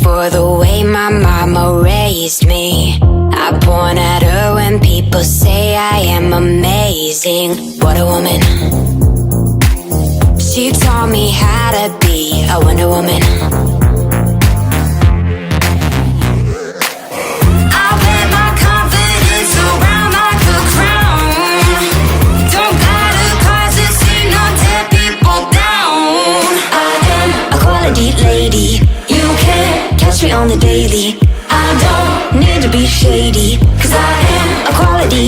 for the way my mama raised me. I point at her when people say I am amazing. What a woman. She taught me how to be a Wonder Woman. I wear my confidence around like a crown. Don't gotta cause a scene or tear people down. I am a quality lady. You can't catch me on the daily. I don't need to be shady, cause I am a quality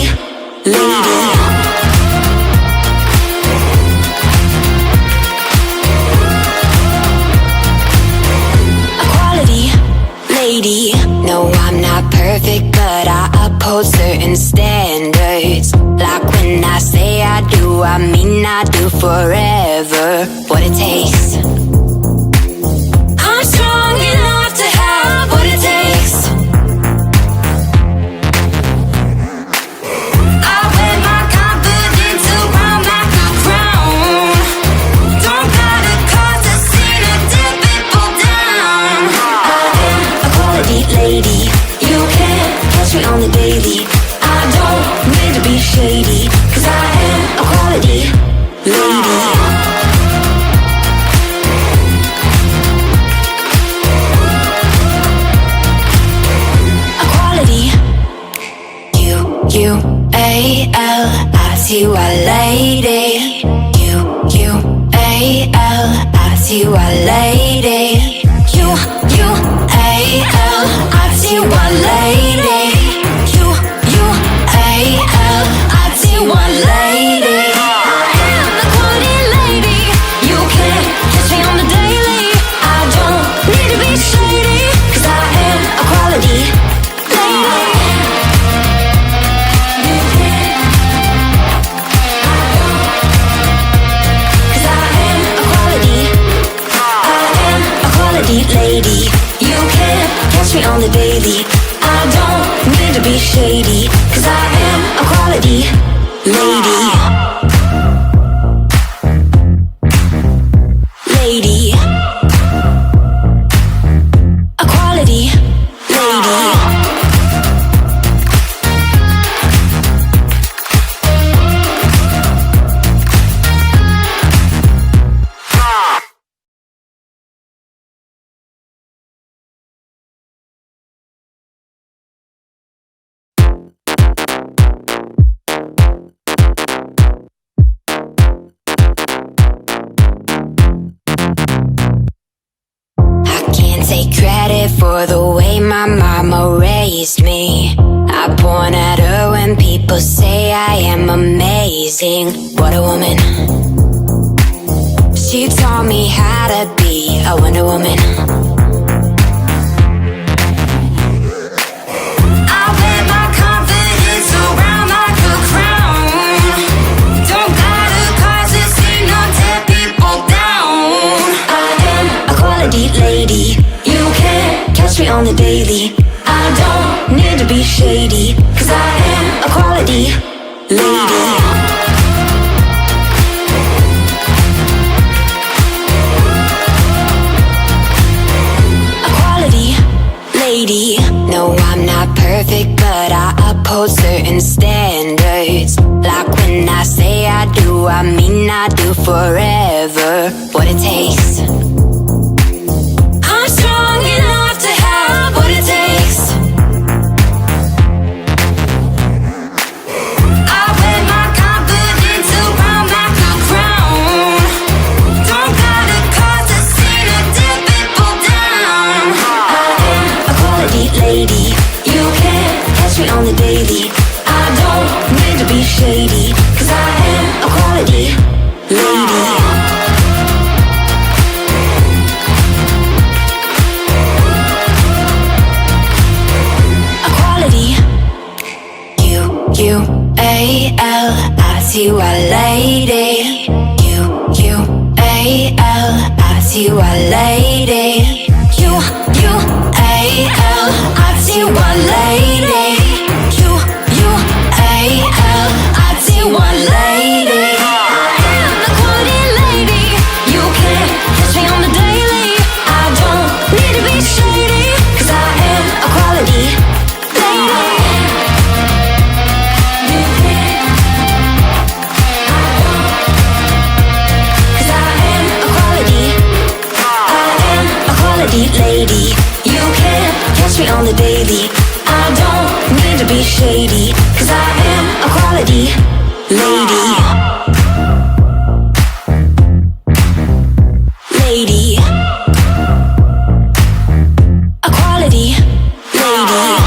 lady. No, I'm not perfect, but I uphold certain standards. Like when I say I do, I mean I do forever. What it takes. I'm strong enough to have what it takes. I wear my confidence around like a crown. Don't gotta cause a scene or tear people down. I am a quality lady. You can't catch me on the daily. I don't need to be shady, cause I am a quality lady. U-A-L-I-T-Y lady. U-A-L-I-T-Y lady. U-A-L-I-T-Y lady. U-A-L-I-T-Y lady. I am the quality lady. You can't catch me on the daily. I don't need to be shady, cause I am a quality lady. Lady, you can't catch me on the daily. I don't need to be shady, cause I am a quality lady. Lady, a quality lady. Take credit for the way my mama raised me. I point at her when people say I am amazing. What a woman. She taught me how to be a Wonder Woman. I wear my confidence around like a crown. Don't gotta cause a scene or tear people down. I am a quality lady. You can't catch me on the daily. I don't need to be shady, cause I am a quality lady. A quality lady. No, I'm not perfect, but I uphold certain standards. Like when I say I do, I mean I do forever. What it takes. Strong enough to have what it takes. I wear my confidence around like a crown. Don't gotta cause a scene or tear people down. I am a quality lady. You can't catch me on the daily. I don't need to be shady, cause I am a quality lady. U-A-L-I-T-Y lady. U-A-L-I-T-Y lady. U-A-L-I-T-Y lady. U-A-L-I-T-Y lady. I am the quality lady. You can't catch me on the daily. I don't need to be shady, catch me on the daily. I don't need to be shady, 'cause I am a quality lady. Lady. A quality lady.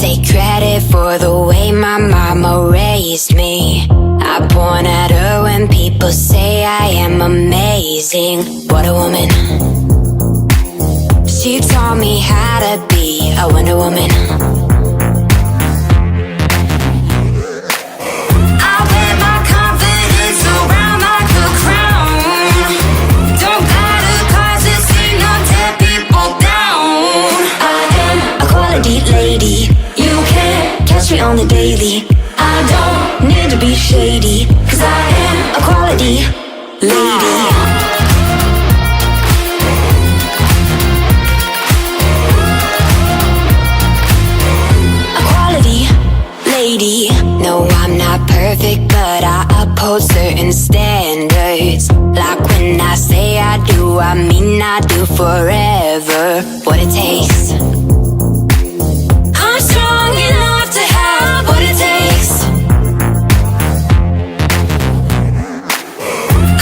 Take credit for the way my mama raised me. I point at her when people say I am amazing. What a woman. She taught me how to be a Wonder Woman. I wear my confidence around like a crown. Don't gotta cause a scene or tear people down. I am a quality lady. You can't catch me on the daily. I don't need to be shady, 'cause I am a quality lady. A quality lady. No, I'm not perfect, but I uphold certain standards. Like when I say I do, I mean I do forever. What it takes. Strong enough to have what it takes.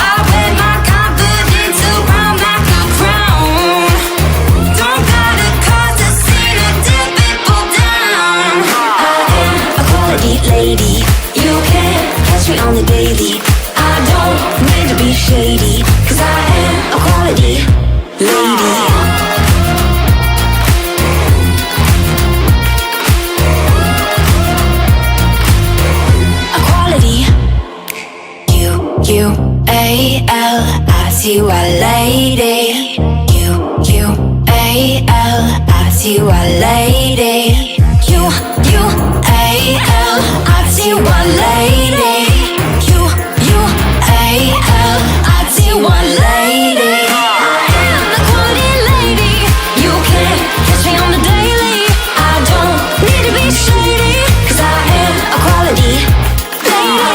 I wear my confidence around like a crown. Don't gotta cause a scene or tear people down. I am a quality lady. You can't catch me on the daily. I don't need to be shady, 'cause I am a quality lady. U-A-L-I-T-Y lady. U-A-L-I-T-Y lady. U-A-L-I-T-Y lady. U-A-L-I-T-Y lady. I am the quality lady. You can't catch me on the daily. I don't need to be shady, 'cause I am a quality lady.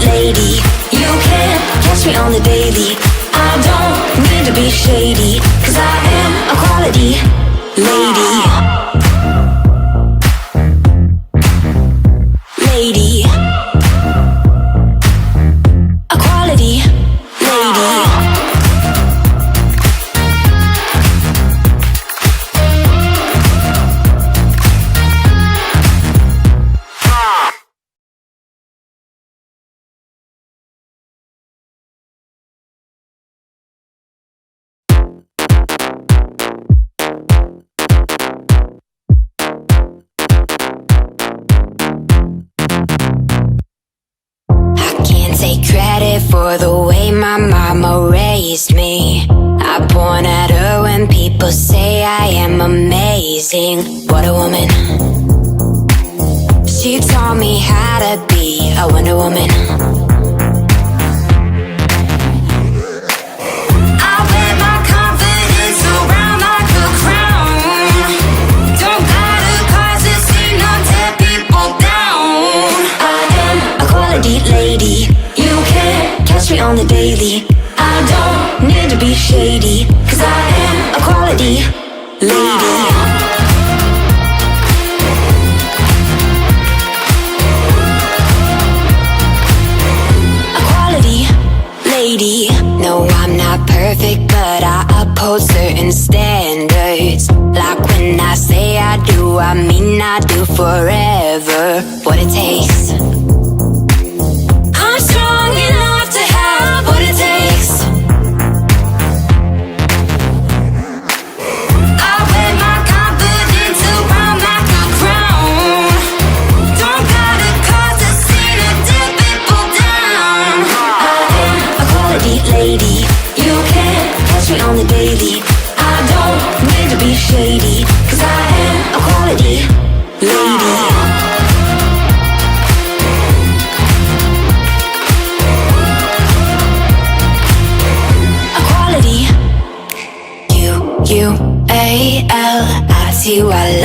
Lady, you can't catch me on the daily. I don't need to be shady, 'cause I am a quality lady. Lady. A quality lady. Take credit for the way my mama raised me. I point at her when people say I am amazing. What a woman. She taught me how to be a Wonder Woman. I wear my confidence around like a crown. Don't gotta cause a scene or tear people down. I am a quality lady. You can't catch me on the daily. I don't need to be shady, 'cause I am a quality lady. A quality lady. No, I'm not perfect, but I uphold certain standards. Like when I say I do, I mean I do forever. What it takes. I'm strong enough to have what it takes. I wear my confidence around like a crown. Don't gotta cause a scene or tear people down. I am a catch me on the daily. I don't need to be shady, 'cause I am a quality lady. U-A-L-I-T-Y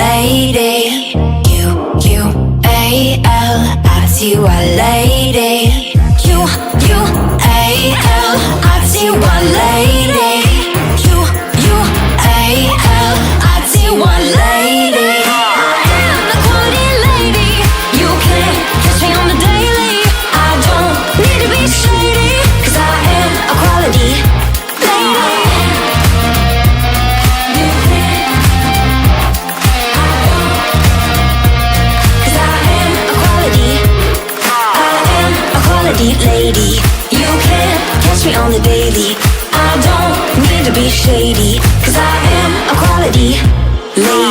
lady. U-A-L-I-T-Y lady. U-A-L-I-T-Y lady. U-A-L-I-T-Y lady. I am a quality lady. You can't catch me on the daily. I don't need to be shady, 'cause I am a quality lady. Lady, you can't catch me on the daily. I don't need to be shady, 'cause I am a quality lady.